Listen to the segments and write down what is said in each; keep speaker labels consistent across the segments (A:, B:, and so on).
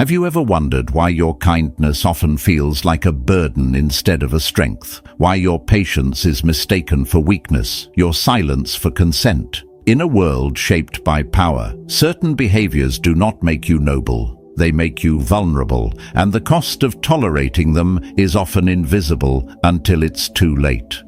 A: Have you ever wondered why your kindness often feels like a burden instead of a strength? Why your patience is mistaken for weakness, your silence for consent? In a world shaped by power, certain behaviors do not make you noble. They make you vulnerable, and the cost of tolerating them is often invisible until it's too late.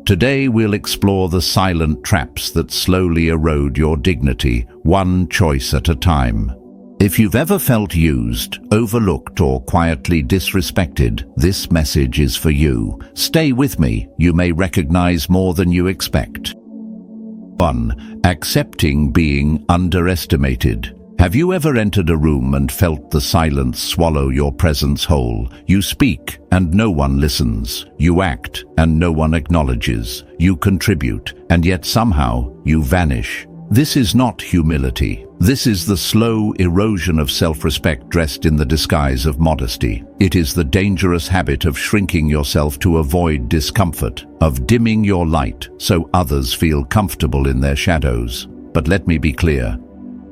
A: Today we'll explore the silent traps that slowly erode your dignity, one choice at a time. If you've ever felt used, overlooked, or quietly disrespected, this message is for you. Stay with me, you may recognize more than you expect. 1. Accepting being underestimated. Have you ever entered a room and felt the silence swallow your presence whole? You speak, and no one listens. You act, and no one acknowledges. You contribute, and yet somehow you vanish. This is not humility. This is the slow erosion of self-respect dressed in the disguise of modesty. It is the dangerous habit of shrinking yourself to avoid discomfort, of dimming your light so others feel comfortable in their shadows. But let me be clear.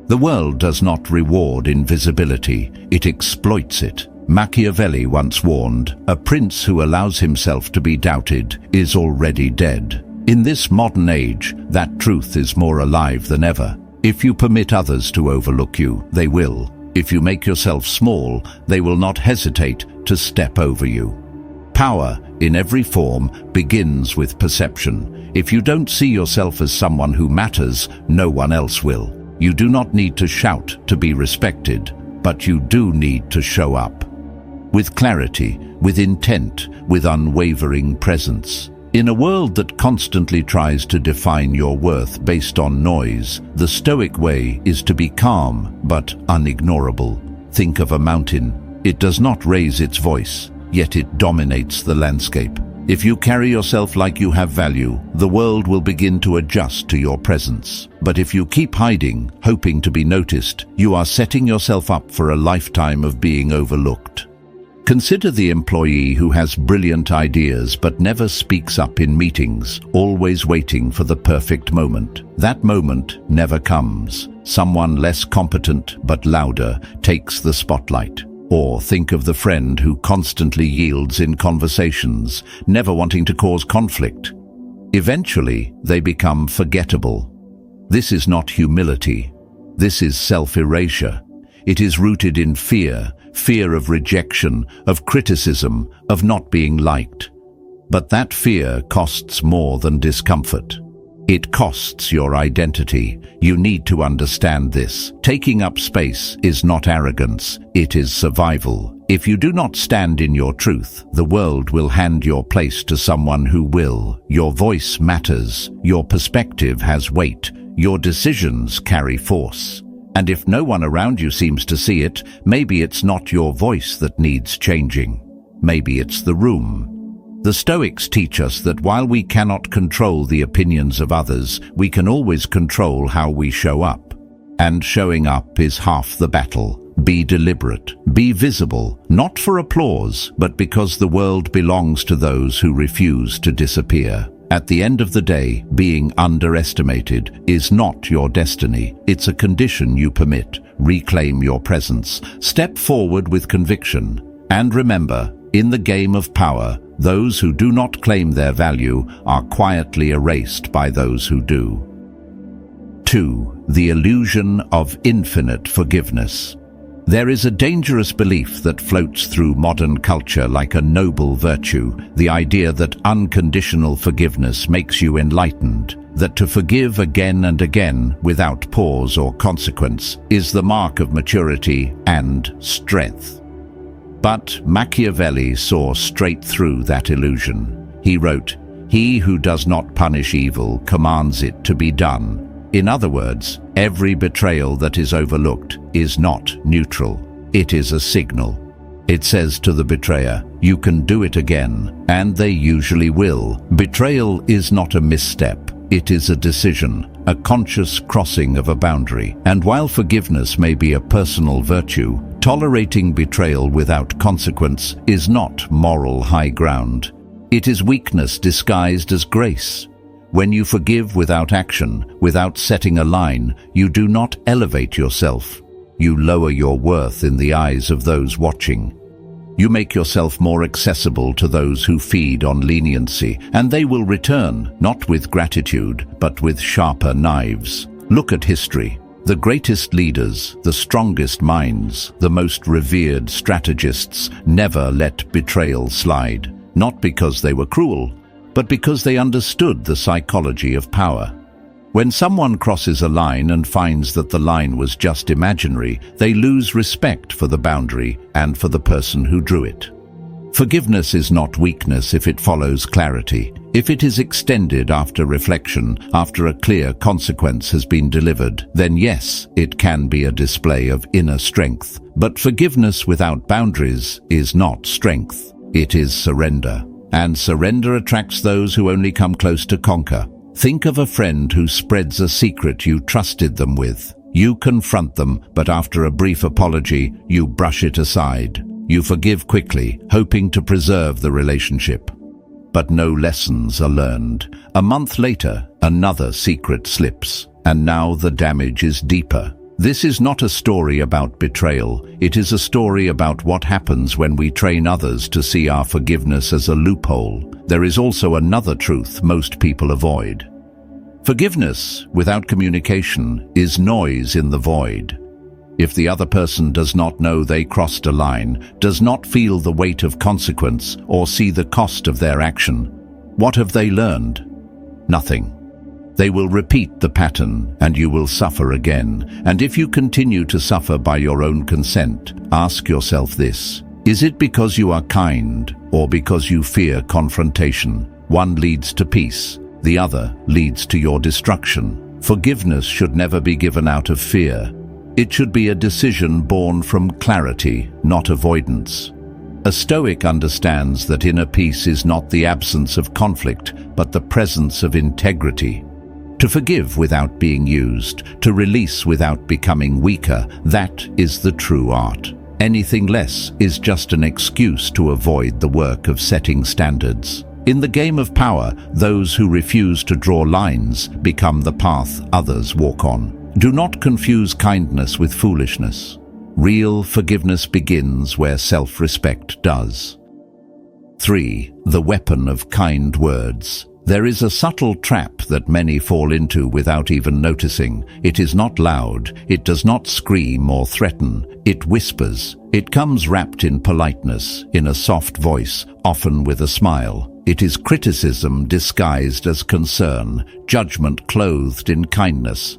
A: The world does not reward invisibility, it exploits it. Machiavelli once warned, "A prince who allows himself to be doubted is already dead." In this modern age, that truth is more alive than ever. If you permit others to overlook you, they will. If you make yourself small, they will not hesitate to step over you. Power, in every form, begins with perception. If you don't see yourself as someone who matters, no one else will. You do not need to shout to be respected, but you do need to show up. With clarity, with intent, with unwavering presence. In a world that constantly tries to define your worth based on noise, the Stoic way is to be calm but unignorable. Think of a mountain. It does not raise its voice, yet it dominates the landscape. If you carry yourself like you have value, the world will begin to adjust to your presence. But if you keep hiding, hoping to be noticed, you are setting yourself up for a lifetime of being overlooked. Consider the employee who has brilliant ideas but never speaks up in meetings, always waiting for the perfect moment. That moment never comes. Someone less competent but louder takes the spotlight. Or think of the friend who constantly yields in conversations, never wanting to cause conflict. Eventually, they become forgettable. This is not humility. This is self-erasure. It is rooted in fear of rejection, of criticism, of not being liked. But that fear costs more than discomfort. It costs your identity. You need to understand this. Taking up space is not arrogance, it is survival. If you do not stand in your truth, the world will hand your place to someone who will. Your voice matters, your perspective has weight, your decisions carry force. And if no one around you seems to see it, maybe it's not your voice that needs changing. Maybe it's the room. The Stoics teach us that while we cannot control the opinions of others, we can always control how we show up. And showing up is half the battle. Be deliberate. Be visible, not for applause, but because the world belongs to those who refuse to disappear. At the end of the day, being underestimated is not your destiny. It's a condition you permit. Reclaim your presence. Step forward with conviction. And remember, in the game of power, those who do not claim their value are quietly erased by those who do. 2. The illusion of infinite forgiveness. There is a dangerous belief that floats through modern culture like a noble virtue, the idea that unconditional forgiveness makes you enlightened, that to forgive again and again without pause or consequence is the mark of maturity and strength. But Machiavelli saw straight through that illusion. He wrote, "He who does not punish evil commands it to be done." In other words, every betrayal that is overlooked is not neutral. It is a signal. It says to the betrayer, "You can do it again," and they usually will. Betrayal is not a misstep. It is a decision, a conscious crossing of a boundary. And while forgiveness may be a personal virtue, tolerating betrayal without consequence is not moral high ground. It is weakness disguised as grace. When you forgive without action, without setting a line, you do not elevate yourself. you lower your worth in the eyes of those watching. You make yourself more accessible to those who feed on leniency, and they will return, not with gratitude, but with sharper knives. Look at history. The greatest leaders, the strongest minds, the most revered strategists never let betrayal slide, not because they were cruel, but because they understood the psychology of power. When someone crosses a line and finds that the line was just imaginary, they lose respect for the boundary and for the person who drew it. Forgiveness is not weakness if it follows clarity. If it is extended after reflection, after a clear consequence has been delivered, then yes, it can be a display of inner strength. But forgiveness without boundaries is not strength. It is surrender. And surrender attracts those who only come close to conquer. Think of a friend who spreads a secret you trusted them with. You confront them, but after a brief apology, you brush it aside. You forgive quickly, hoping to preserve the relationship. But no lessons are learned. A month later, another secret slips, and now the damage is deeper. This is not a story about betrayal. It is a story about what happens when we train others to see our forgiveness as a loophole. There is also another truth most people avoid. Forgiveness without communication is noise in the void. If the other person does not know they crossed a line, does not feel the weight of consequence, or see the cost of their action, what have they learned? Nothing. They will repeat the pattern, and you will suffer again. And if you continue to suffer by your own consent, ask yourself this: is it because you are kind, or because you fear confrontation? One leads to peace, the other leads to your destruction. Forgiveness should never be given out of fear. It should be a decision born from clarity, not avoidance. A Stoic understands that inner peace is not the absence of conflict, but the presence of integrity. To forgive without being used, to release without becoming weaker, that is the true art. Anything less is just an excuse to avoid the work of setting standards. In the game of power, those who refuse to draw lines become the path others walk on. Do not confuse kindness with foolishness. Real forgiveness begins where self-respect does. 3. The weapon of kind words. There is a subtle trap that many fall into without even noticing. It is not loud, it does not scream or threaten, it whispers. It comes wrapped in politeness, in a soft voice, often with a smile. It is criticism disguised as concern, judgment clothed in kindness.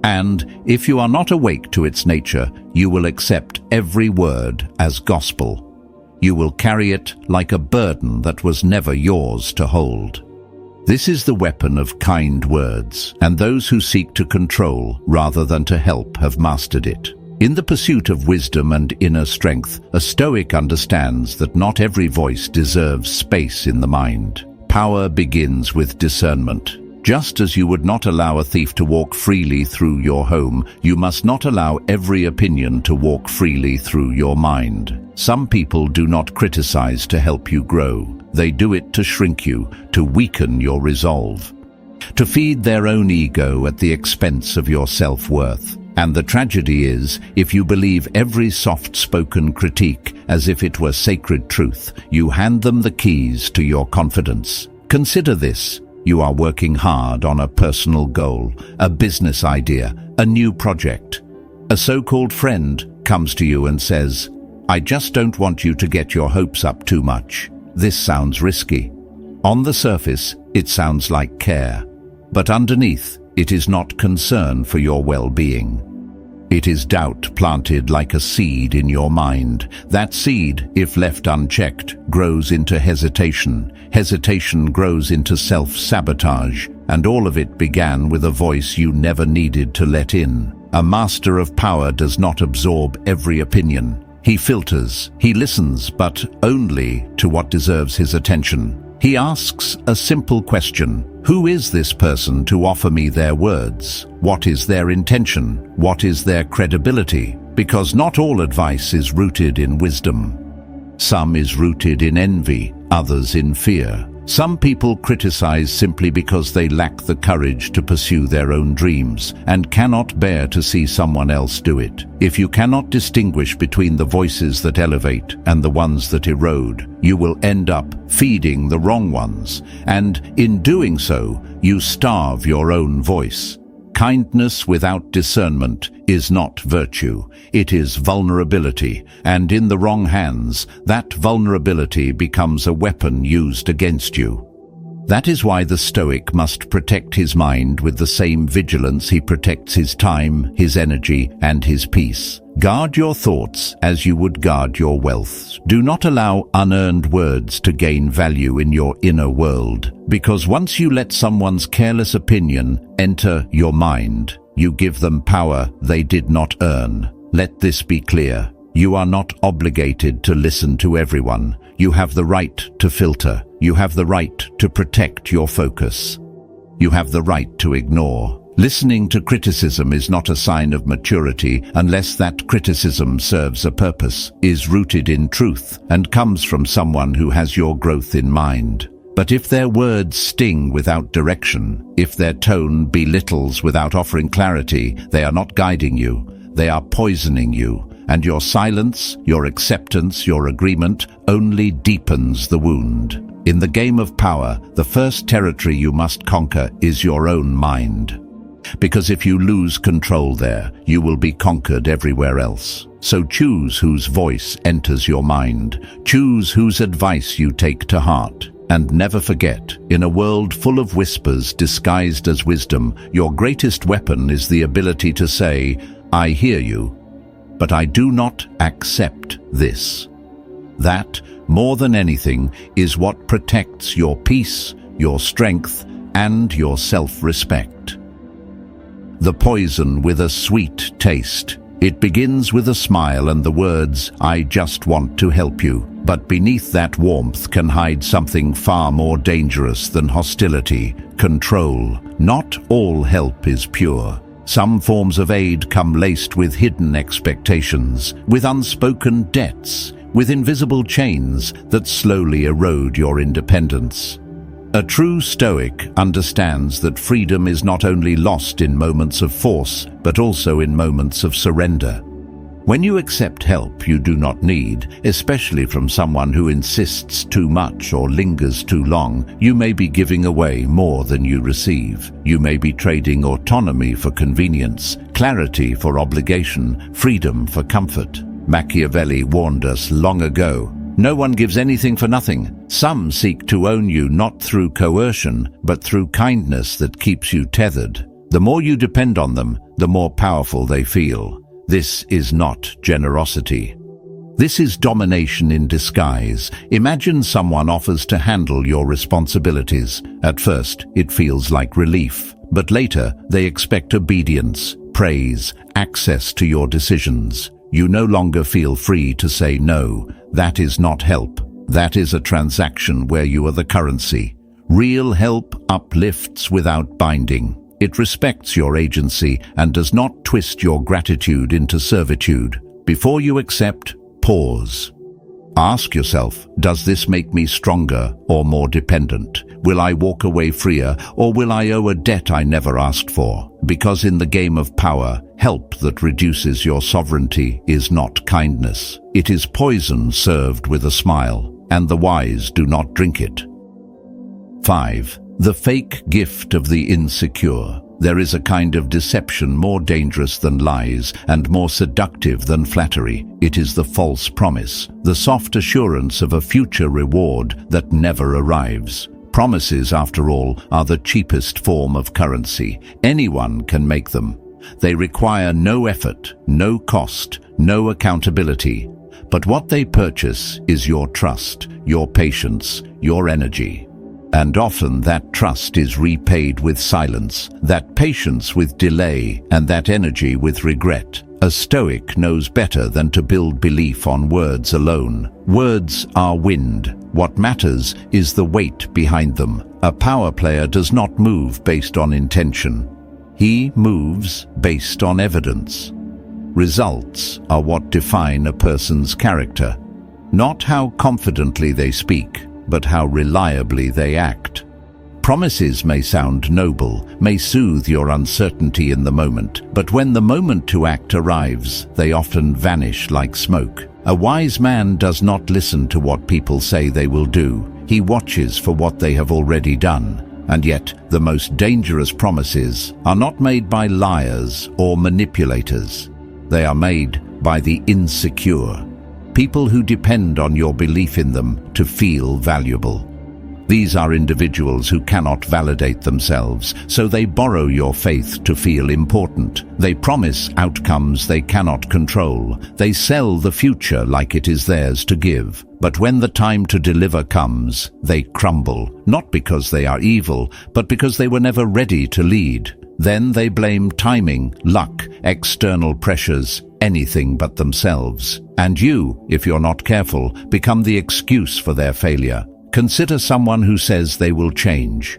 A: And if you are not awake to its nature, you will accept every word as gospel. You will carry it like a burden that was never yours to hold. This is the weapon of kind words, and those who seek to control rather than to help have mastered it. In the pursuit of wisdom and inner strength, a Stoic understands that not every voice deserves space in the mind. Power begins with discernment. Just as you would not allow a thief to walk freely through your home, you must not allow every opinion to walk freely through your mind. Some people do not criticize to help you grow. They do it to shrink you, to weaken your resolve, to feed their own ego at the expense of your self-worth. And the tragedy is, if you believe every soft-spoken critique as if it were sacred truth, you hand them the keys to your confidence. Consider this. You are working hard on a personal goal, a business idea, a new project. A so-called friend comes to you and says, "I just don't want you to get your hopes up too much. This sounds risky." On the surface, it sounds like care, but underneath, it is not concern for your well-being. It is doubt planted like a seed in your mind. That seed, if left unchecked, grows into hesitation. Hesitation grows into self-sabotage, and all of it began with a voice you never needed to let in. A master of power does not absorb every opinion. He filters, he listens, but only to what deserves his attention. He asks a simple question: who is this person to offer me their words? What is their intention? What is their credibility? Because not all advice is rooted in wisdom. Some is rooted in envy, others in fear. Some people criticize simply because they lack the courage to pursue their own dreams and cannot bear to see someone else do it. If you cannot distinguish between the voices that elevate and the ones that erode, you will end up feeding the wrong ones, and in doing so, you starve your own voice. Kindness without discernment is not virtue, it is vulnerability, and in the wrong hands, that vulnerability becomes a weapon used against you. That is why the Stoic must protect his mind with the same vigilance he protects his time, his energy, and his peace. Guard your thoughts as you would guard your wealth. Do not allow unearned words to gain value in your inner world, because once you let someone's careless opinion enter your mind, you give them power they did not earn. Let this be clear. You are not obligated to listen to everyone. You have the right to filter. You have the right to protect your focus. You have the right to ignore. Listening to criticism is not a sign of maturity unless that criticism serves a purpose, is rooted in truth, and comes from someone who has your growth in mind. But if their words sting without direction, if their tone belittles without offering clarity, they are not guiding you, they are poisoning you, and your silence, your acceptance, your agreement only deepens the wound. In the game of power, the first territory you must conquer is your own mind. Because if you lose control there, you will be conquered everywhere else. So choose whose voice enters your mind. Choose whose advice you take to heart. And never forget, in a world full of whispers disguised as wisdom, your greatest weapon is the ability to say, "I hear you, but I do not accept this." That, more than anything, is what protects your peace, your strength, and your self-respect. The poison with a sweet taste. It begins with a smile and the words, "I just want to help you." But beneath that warmth can hide something far more dangerous than hostility, control. Not all help is pure. Some forms of aid come laced with hidden expectations, with unspoken debts, with invisible chains that slowly erode your independence. A true Stoic understands that freedom is not only lost in moments of force, but also in moments of surrender. When you accept help you do not need, especially from someone who insists too much or lingers too long, you may be giving away more than you receive. You may be trading autonomy for convenience, clarity for obligation, freedom for comfort. Machiavelli warned us long ago. No one gives anything for nothing. Some seek to own you not through coercion, but through kindness that keeps you tethered. The more you depend on them, the more powerful they feel. This is not generosity. This is domination in disguise. Imagine someone offers to handle your responsibilities. At first, it feels like relief, but later they expect obedience, praise, access to your decisions. You no longer feel free to say no. That is not help. That is a transaction where you are the currency. Real help uplifts without binding. It respects your agency and does not twist your gratitude into servitude. Before you accept, pause. Ask yourself, does this make me stronger or more dependent? Will I walk away freer, or will I owe a debt I never asked for? Because in the game of power, help that reduces your sovereignty is not kindness. It is poison served with a smile, and the wise do not drink it. 5. The fake gift of the insecure. There is a kind of deception more dangerous than lies and more seductive than flattery. It is the false promise, the soft assurance of a future reward that never arrives. Promises, after all, are the cheapest form of currency. Anyone can make them. They require no effort, no cost, no accountability. But what they purchase is your trust, your patience, your energy. And often that trust is repaid with silence, that patience with delay, and that energy with regret. A Stoic knows better than to build belief on words alone. Words are wind. What matters is the weight behind them. A power player does not move based on intention. He moves based on evidence. Results are what define a person's character. Not how confidently they speak, but how reliably they act. Promises may sound noble, may soothe your uncertainty in the moment, but when the moment to act arrives, they often vanish like smoke. A wise man does not listen to what people say they will do. He watches for what they have already done. And yet, the most dangerous promises are not made by liars or manipulators. They are made by the insecure, people who depend on your belief in them to feel valuable. These are individuals who cannot validate themselves, so they borrow your faith to feel important. They promise outcomes they cannot control. They sell the future like it is theirs to give. But when the time to deliver comes, they crumble, not because they are evil, but because they were never ready to lead. Then they blame timing, luck, external pressures, anything but themselves. And you, if you're not careful, become the excuse for their failure. Consider someone who says they will change.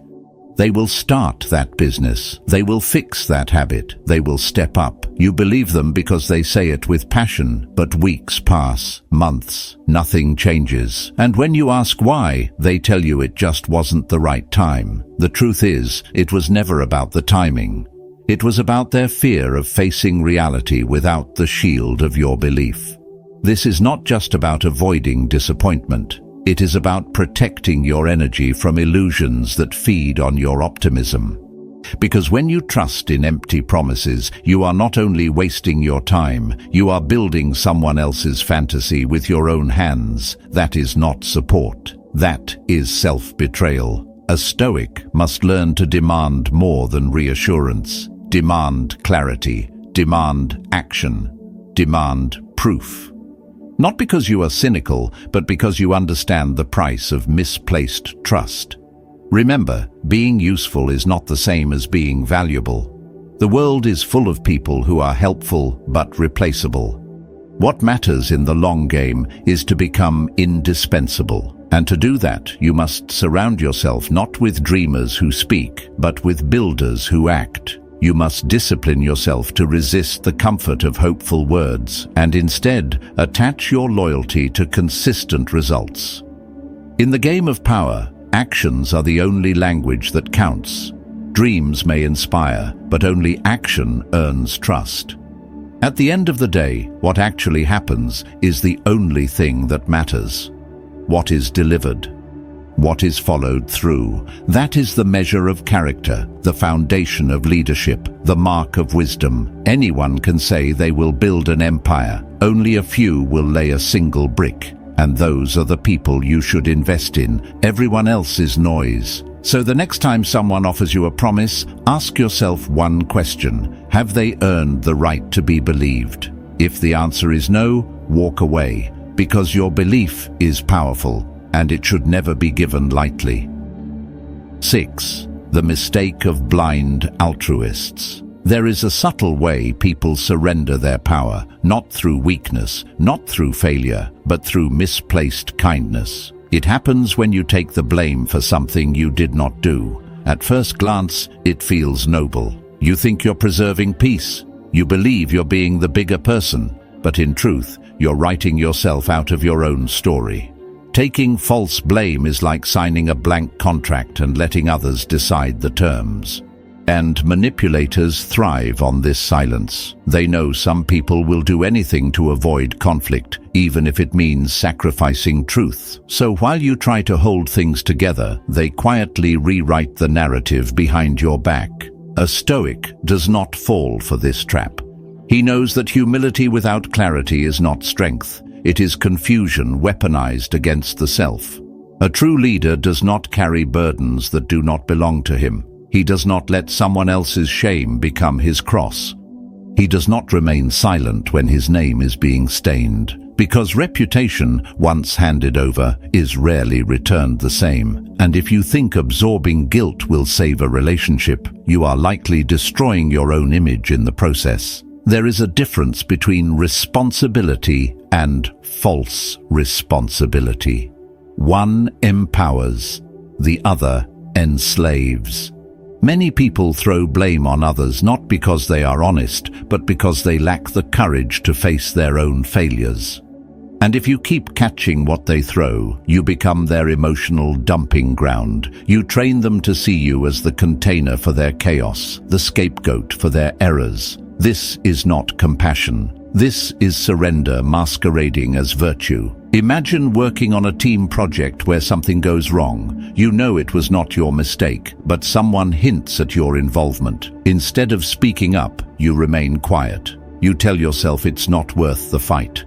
A: They will start that business. They will fix that habit. They will step up. You believe them because they say it with passion, but weeks pass, months, nothing changes. And when you ask why, they tell you it just wasn't the right time. The truth is, it was never about the timing. It was about their fear of facing reality without the shield of your belief. This is not just about avoiding disappointment. It is about protecting your energy from illusions that feed on your optimism. Because when you trust in empty promises, you are not only wasting your time, you are building someone else's fantasy with your own hands. That is not support. That is self-betrayal. A Stoic must learn to demand more than reassurance. Demand clarity. Demand action. Demand proof. Not because you are cynical, but because you understand the price of misplaced trust. Remember, being useful is not the same as being valuable. The world is full of people who are helpful but replaceable. What matters in the long game is to become indispensable. And to do that, you must surround yourself not with dreamers who speak, but with builders who act. You must discipline yourself to resist the comfort of hopeful words and instead attach your loyalty to consistent results. In the game of power, actions are the only language that counts. Dreams may inspire, but only action earns trust. At the end of the day, what actually happens is the only thing that matters. What is delivered? What is followed through? That is the measure of character, the foundation of leadership, the mark of wisdom. Anyone can say they will build an empire. Only a few will lay a single brick. And those are the people you should invest in. Everyone else is noise. So the next time someone offers you a promise, ask yourself one question. Have they earned the right to be believed? If the answer is no, walk away, because your belief is powerful. And it should never be given lightly. 6. The mistake of blind altruists. There is a subtle way people surrender their power, not through weakness, not through failure, but through misplaced kindness. It happens when you take the blame for something you did not do. At first glance, it feels noble. You think you're preserving peace. You believe you're being the bigger person, but in truth, you're writing yourself out of your own story. Taking false blame is like signing a blank contract and letting others decide the terms. And manipulators thrive on this silence. They know some people will do anything to avoid conflict, even if it means sacrificing truth. So while you try to hold things together, they quietly rewrite the narrative behind your back. A Stoic does not fall for this trap. He knows that humility without clarity is not strength. It is confusion weaponized against the self. A true leader does not carry burdens that do not belong to him. He does not let someone else's shame become his cross. He does not remain silent when his name is being stained, because reputation, once handed over, is rarely returned the same. And if you think absorbing guilt will save a relationship, you are likely destroying your own image in the process. There is a difference between responsibility and false responsibility. One empowers, the other enslaves. Many people throw blame on others not because they are honest, but because they lack the courage to face their own failures. And if you keep catching what they throw, you become their emotional dumping ground. You train them to see you as the container for their chaos, the scapegoat for their errors. This is not compassion. This is surrender masquerading as virtue. Imagine working on a team project where something goes wrong. You know it was not your mistake, but someone hints at your involvement. Instead of speaking up, you remain quiet. You tell yourself it's not worth the fight.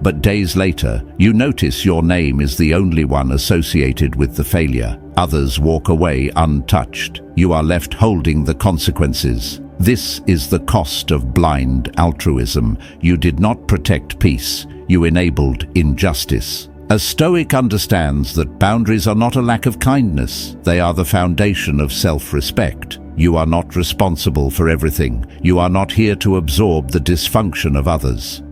A: But days later, you notice your name is the only one associated with the failure. Others walk away untouched. You are left holding the consequences. This is the cost of blind altruism. You did not protect peace. You enabled injustice. A Stoic understands that boundaries are not a lack of kindness. They are the foundation of self-respect. You are not responsible for everything. You are not here to absorb the dysfunction of others.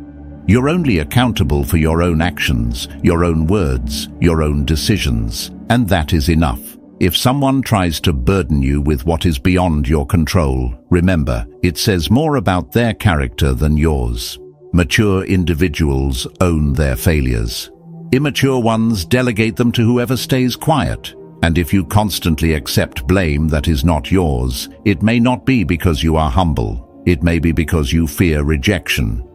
A: You're only accountable for your own actions, your own words, your own decisions, and that is enough. If someone tries to burden you with what is beyond your control, remember, it says more about their character than yours. Mature individuals own their failures. Immature ones delegate them to whoever stays quiet. And if you constantly accept blame that is not yours, it may not be because you are humble. It may be because you fear rejection.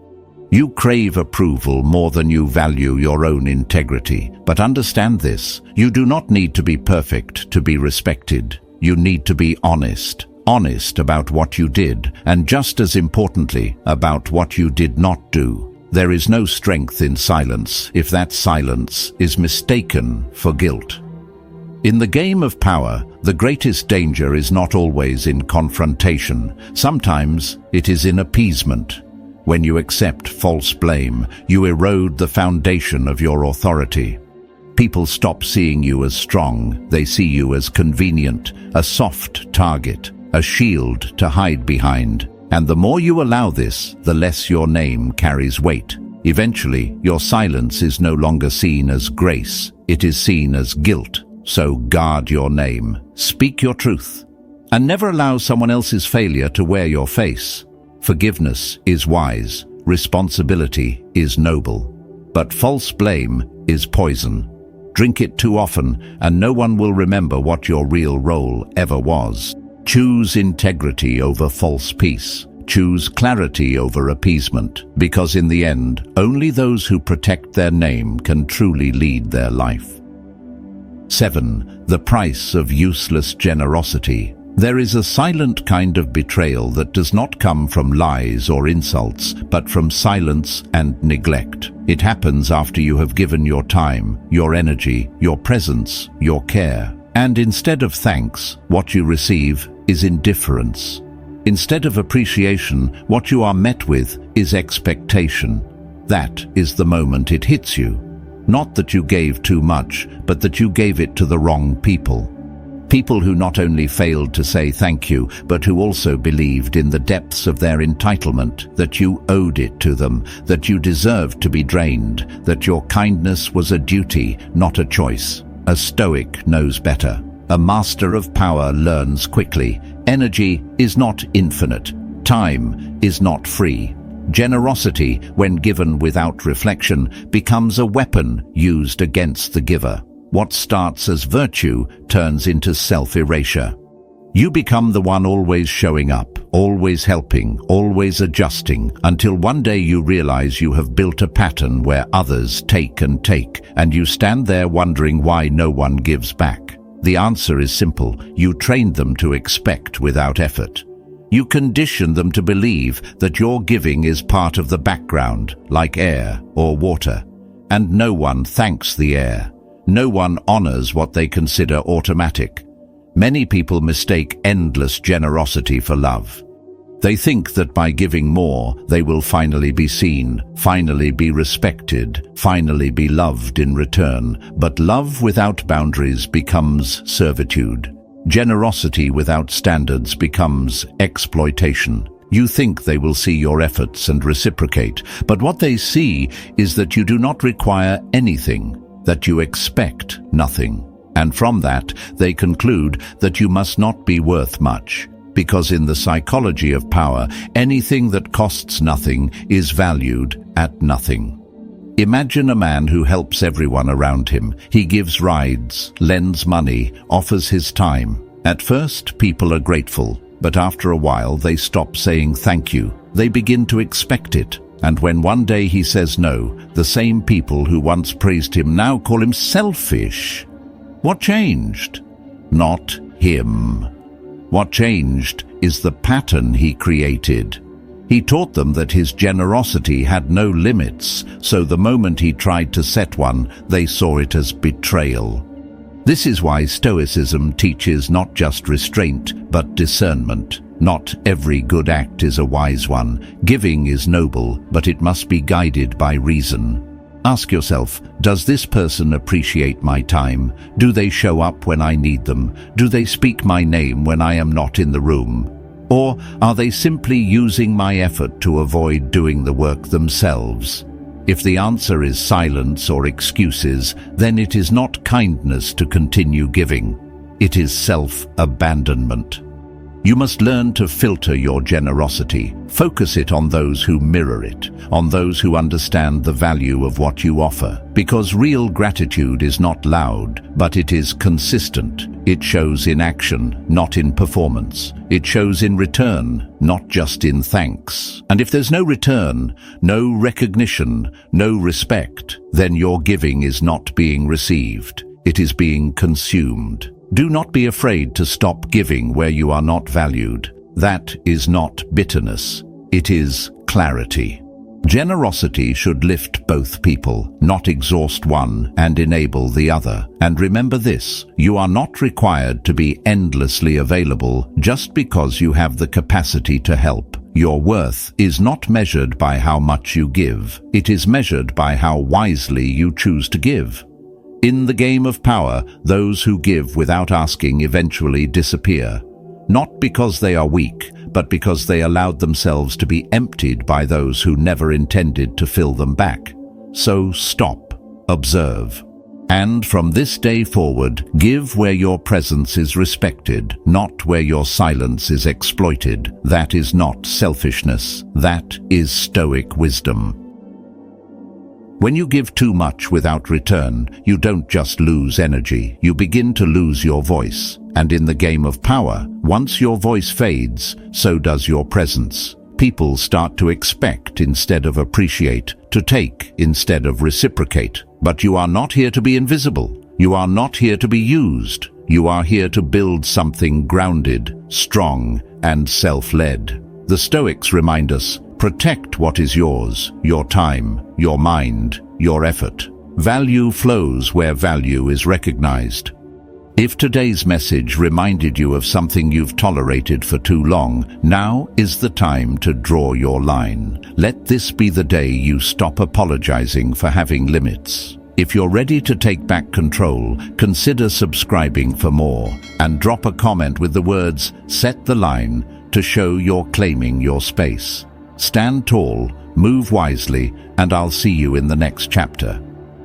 A: You crave approval more than you value your own integrity. But understand this, you do not need to be perfect to be respected. You need to be honest. Honest about what you did, and just as importantly, about what you did not do. There is no strength in silence if that silence is mistaken for guilt. In the game of power, the greatest danger is not always in confrontation. Sometimes it is in appeasement. When you accept false blame, you erode the foundation of your authority. People stop seeing you as strong. They see you as convenient, a soft target, a shield to hide behind. And the more you allow this, the less your name carries weight. Eventually, your silence is no longer seen as grace. It is seen as guilt. So guard your name. Speak your truth. And never allow someone else's failure to wear your face. Forgiveness is wise, responsibility is noble, but false blame is poison. Drink it too often, and no one will remember what your real role ever was. Choose integrity over false peace. Choose clarity over appeasement, because in the end, only those who protect their name can truly lead their life. 7. The price of useless generosity. There is a silent kind of betrayal that does not come from lies or insults, but from silence and neglect. It happens after you have given your time, your energy, your presence, your care. And instead of thanks, what you receive is indifference. Instead of appreciation, what you are met with is expectation. That is the moment it hits you. Not that you gave too much, but that you gave it to the wrong people. People who not only failed to say thank you, but who also believed in the depths of their entitlement that you owed it to them, that you deserved to be drained, that your kindness was a duty, not a choice. A Stoic knows better. A master of power learns quickly. Energy is not infinite. Time is not free. Generosity, when given without reflection, becomes a weapon used against the giver. What starts as virtue turns into self-erasure. You become the one always showing up, always helping, always adjusting, until one day you realize you have built a pattern where others take and take, and you stand there wondering why no one gives back. The answer is simple. You trained them to expect without effort. You condition them to believe that your giving is part of the background, like air or water. And no one thanks the air. No one honors what they consider automatic. Many people mistake endless generosity for love. They think that by giving more, they will finally be seen, finally be respected, finally be loved in return. But love without boundaries becomes servitude. Generosity without standards becomes exploitation. You think they will see your efforts and reciprocate, but what they see is that you do not require anything, that you expect nothing. And from that, they conclude that you must not be worth much. Because in the psychology of power, anything that costs nothing is valued at nothing. Imagine a man who helps everyone around him. He gives rides, lends money, offers his time. At first, people are grateful, but after a while they stop saying thank you. They begin to expect it. And when one day he says no, the same people who once praised him now call him selfish. What changed? Not him. What changed is the pattern he created. He taught them that his generosity had no limits, so the moment he tried to set one, they saw it as betrayal. This is why Stoicism teaches not just restraint, but discernment. Not every good act is a wise one. Giving is noble, but it must be guided by reason. Ask yourself, does this person appreciate my time? Do they show up when I need them? Do they speak my name when I am not in the room? Or are they simply using my effort to avoid doing the work themselves? If the answer is silence or excuses, then it is not kindness to continue giving. It is self-abandonment. You must learn to filter your generosity. Focus it on those who mirror it, on those who understand the value of what you offer. Because real gratitude is not loud, but it is consistent. It shows in action, not in performance. It shows in return, not just in thanks. And if there's no return, no recognition, no respect, then your giving is not being received. It is being consumed. Do not be afraid to stop giving where you are not valued. That is not bitterness. It is clarity. Generosity should lift both people, not exhaust one and enable the other. And remember this, you are not required to be endlessly available just because you have the capacity to help. Your worth is not measured by how much you give. It is measured by how wisely you choose to give. In the game of power, those who give without asking eventually disappear. Not because they are weak, but because they allowed themselves to be emptied by those who never intended to fill them back. So stop, observe, and from this day forward, give where your presence is respected, not where your silence is exploited. That is not selfishness. That is Stoic wisdom. When you give too much without return, you don't just lose energy, you begin to lose your voice. And in the game of power, once your voice fades, so does your presence. People start to expect instead of appreciate, to take instead of reciprocate. But you are not here to be invisible. You are not here to be used. You are here to build something grounded, strong, and self-led. The Stoics remind us, protect what is yours, your time, your mind, your effort. Value flows where value is recognized. If today's message reminded you of something you've tolerated for too long, now is the time to draw your line. Let this be the day you stop apologizing for having limits. If you're ready to take back control, consider subscribing for more and drop a comment with the words, "Set the line," to show you're claiming your space. Stand tall, move wisely, and I'll see you in the next chapter.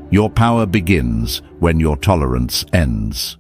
A: Your power begins when your tolerance ends.